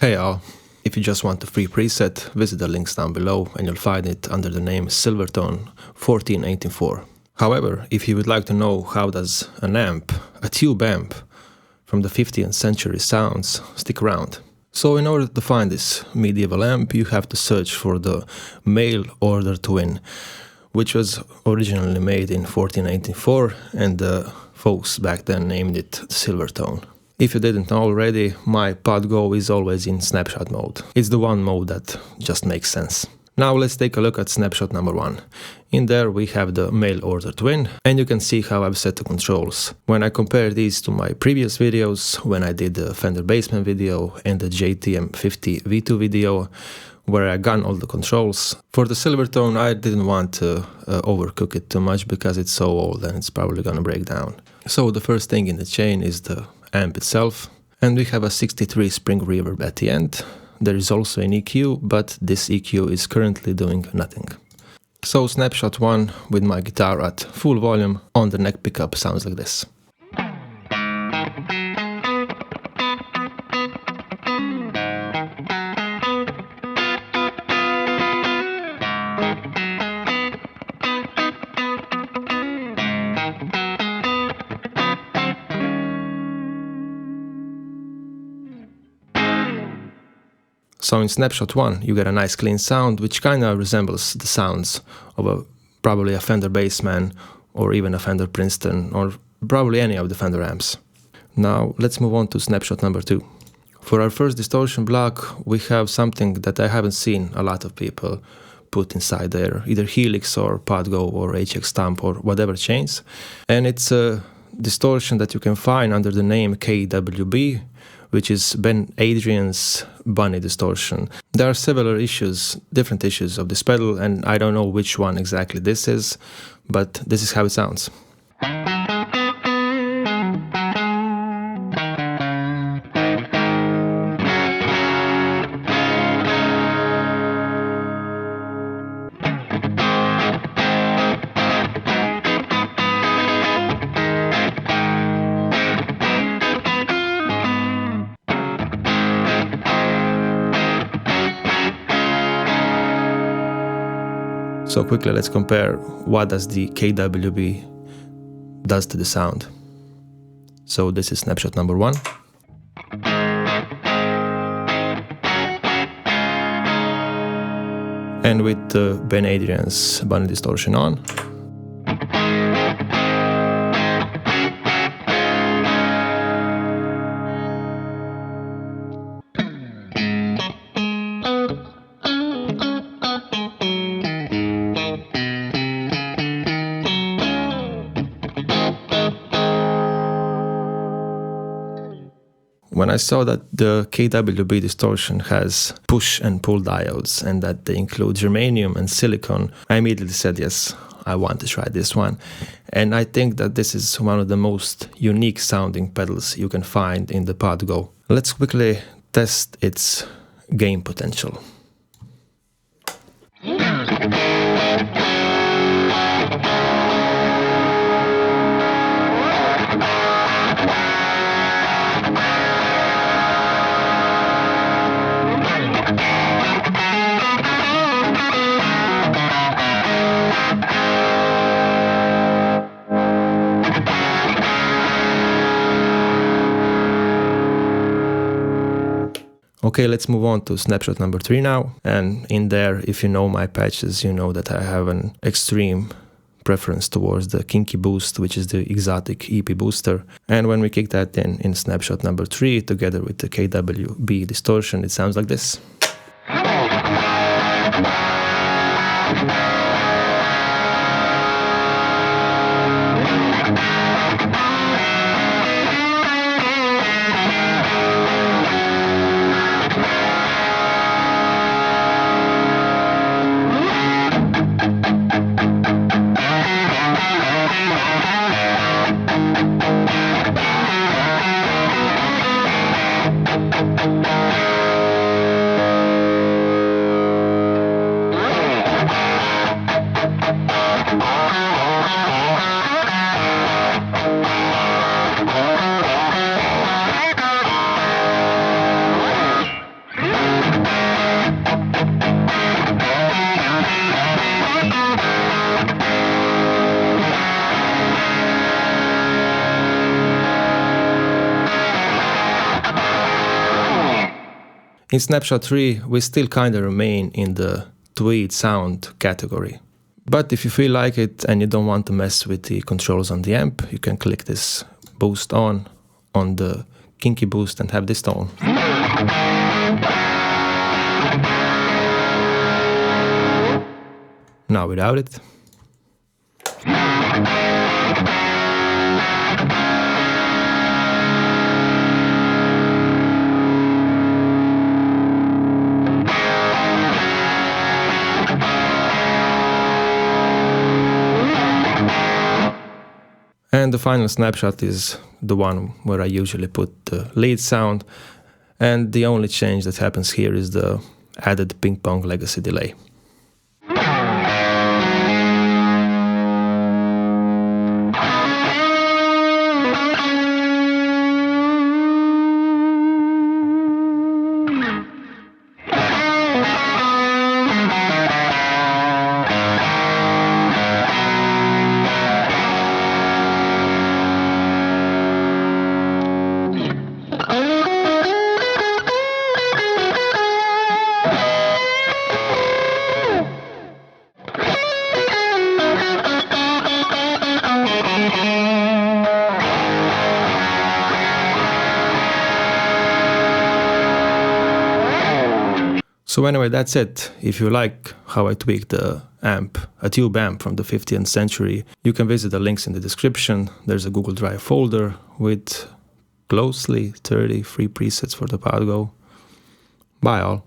Hey all, if you just want a free preset, visit the links down below and you'll find it under the name SILVERTONE 14184. However, if you would like to know how does an amp, a tube amp from the 15th century sounds, stick around. So in order to find this medieval amp, you have to search for the mail order twin, which was originally made in 1484 and the folks back then named it Silvertone. If you didn't know already, my pod go is always in snapshot mode. It's the one mode that just makes sense. Now let's take a look at snapshot number 1. In there we have the mail order twin, and you can see how I've set the controls. When I compare these to my previous videos, when I did the Fender Bassman video and the JTM 50 V2 video, where I gun all the controls, for the Silvertone I didn't want to overcook it too much because it's so old and it's probably gonna break down. So the first thing in the chain is the amp itself, and we have a 63 spring reverb at the end. There is also an EQ, but this EQ is currently doing nothing. So snapshot 1 with my guitar at full volume on the neck pickup sounds like this. So in snapshot 1 you get a nice clean sound which kinda resembles the sounds of probably a Fender Bassman or even a Fender Princeton or probably any of the Fender amps. Now let's move on to snapshot number 2. For our first distortion block we have something that I haven't seen a lot of people put inside there, either Helix or Podgo or HX Stomp or whatever chains, and it's a distortion that you can find under the name KWB, which is Ben Adrian's bunny distortion. There are several issues, different issues of this pedal, and I don't know which one exactly this is, but this is how it sounds. So quickly let's compare what does the KWB does to the sound. So this is snapshot number 1. And with Ben Adrian's bunny distortion on. When I saw that the KWB distortion has push and pull diodes and that they include germanium and silicon, I immediately said yes, I want to try this one. And I think that this is one of the most unique sounding pedals you can find in the Podgo. Let's quickly test its gain potential. Okay, let's move on to snapshot number 3 now, and in there, if you know my patches, you know that I have an extreme preference towards the Kinky Boost, which is the exotic EP booster, and when we kick that in snapshot number 3 together with the KWB distortion, it sounds like this. In Snapshot 3, we still kinda remain in the tweed sound category. But if you feel like it and you don't want to mess with the controls on the amp, you can click this boost on the kinky boost and have this tone. Now without it. And the final snapshot is the one where I usually put the lead sound, and the only change that happens here is the added ping pong legacy delay. So anyway, that's it. If you like how I tweaked the amp, a tube amp from the 15th century, you can visit the links in the description. There's a Google Drive folder with closely 30 free presets for the Podgo. Bye all.